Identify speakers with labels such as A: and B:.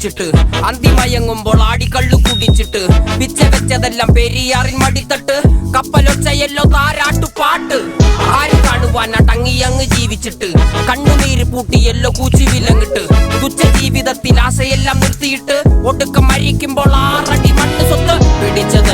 A: ജീവിച്ചിട്ട് അന്തിമയങ്ങുമ്പോൾ ആടിക്കള്ളു കുടിച്ചിട്ട് പിച്ച വെച്ചതെല്ലാം പെരിയാറിൻ മടിത്തട്ട് കപ്പലൊച്ചയല്ലോ താരാട്ടുപാട്ട് ആര് കാണുവാനാ ടങ്ങിയങ്ങ് ജീവിച്ചിട്ട് കണ്ണുനീര് പൂട്ടിയല്ലോ കൂച്ചി വിലങ്ങിട്ട് തുച്ഛ ജീവിതത്തിൽ ആശയെല്ലാം നിർത്തിയിട്ട് ഒടുക്കം മരിക്കുമ്പോൾ 6 അടി മണ്ണ് സ്വത്ത് പിടിച്ചത്